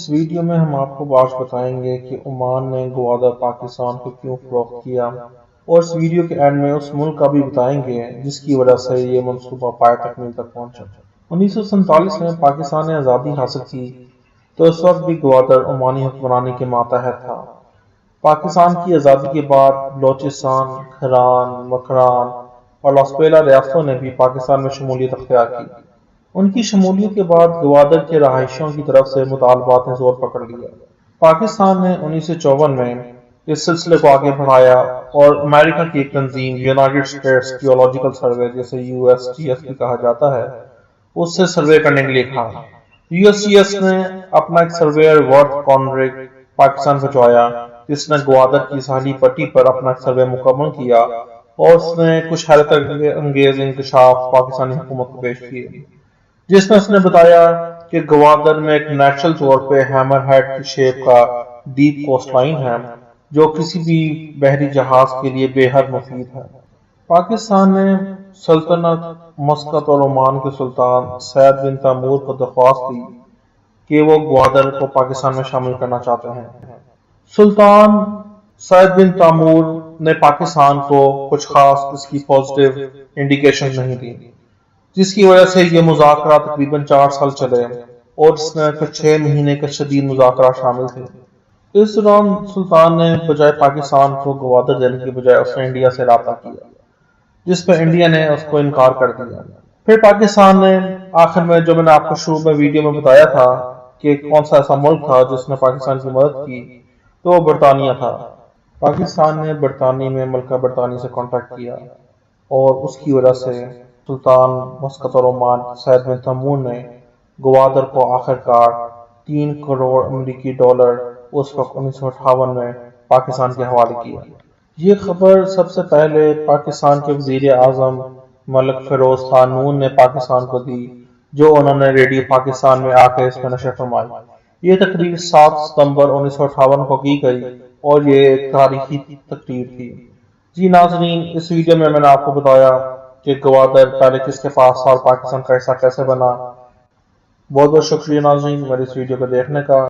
اس video میں ہم آپ کو آج بتائیں گے کہ عمان نے گوادر پاکستان کو کیوں فروخت کیا، اور اس ویڈیو کے اینڈ میں اس ملک کا بھی بتائیں گے جس کی وجہ سے یہ منصوبہ پائے تکمیل تک پہنچا۔ 1947 میں پاکستان نے آزادی حاصل کی تو اس وقت بھی گوادر عمانی حکمرانی کے ماتحت تھا۔ پاکستان کی آزادی کے بعد بلوچستان، گھران، مکران اور لاسپیلا ریاستوں نے بھی پاکستان میں شمولیت اختیار کی۔ ان کی شمولیت کے بعد گوادر کے رہائشیوں کی طرف سے مطالبات نے زور پکڑ لیا۔ پاکستان نے 1954 میں اس سلسلے کو آگے بڑھایا اور امریکہ کی ایک تنظیم یونائیٹڈ اسٹیٹس جیولوجیکل سروے، جسے USGS بھی کہا جاتا ہے، اس سے سروے کرنے کے لیے کہا۔ USGS نے اپنا ایک سرویئر ورتھ کانڈرک پاکستان بھجوایا، جس نے گوادر کی ساحلی پٹی پر اپنا ایک سروے مکمل کیا اور اس نے کچھ حیرت انگیز انکشاف پاکستانی حکومت کو پیش کیے، جس میں اس نے بتایا کہ گوادر میں ایک نیچرل طور پہ ہیمر ہیڈ کی شیپ کا ڈیپ کوسٹ لائن ہے جو کسی بھی بحری جہاز کے لیے بے حد مفید ہے۔ پاکستان نے سلطنت مسقط اور عمان کے سلطان سعد بن تیمور کو درخواست دی کہ وہ گوادر کو پاکستان میں شامل کرنا چاہتے ہیں۔ سلطان سعد بن تیمور نے پاکستان کو کچھ خاص اس کی پازیٹیو انڈیکیشن نہیں دی، جس کی وجہ سے یہ مذاکرات تقریباً 4 سال چلے اور اس میں کچھ 6 مہینے کے شدید مذاکرات شامل تھے۔ اس دوران سلطان نے بجائے پاکستان کو گوادر دینے کی بجائے اس نے انڈیا سے رابطہ کیا، جس پہ انڈیا نے اس کو انکار کر دیا۔ پھر پاکستان نے آخر میں، جو میں نے آپ کو شروع میں ویڈیو میں بتایا تھا کہ کون سا ایسا ملک تھا جس نے پاکستان کی مدد کی، تو وہ برطانیہ تھا۔ پاکستان نے برطانیہ میں ملکہ برطانیہ سے کانٹیکٹ کیا اور اس کی وجہ سے سلطان مسقط اور عمان سعد بن تیمور نے گوادر کو آخر کار 3 کروڑ امریکی ڈالر اس وقت 1958 میں پاکستان کے حوالے کیا۔ یہ خبر سب سے پہلے پاکستان کے وزیر اعظم ملک فیروز خان نون نے پاکستان کو دی، جو انہوں نے ریڈیو پاکستان میں آ کے اس میں نشر فرمائی۔ یہ تقریر 7 ستمبر 1958 کو کی گئی اور یہ ایک تاریخی تقریر تھی۔ جی ناظرین، اس ویڈیو میں نے آپ کو بتایا کہ گوادر پہلے کس کے پاس تھا اور پاکستان کا حصہ کیسے بنا۔ بہت بہت شکریہ ناظرین میری اس ویڈیو کو دیکھنے کا۔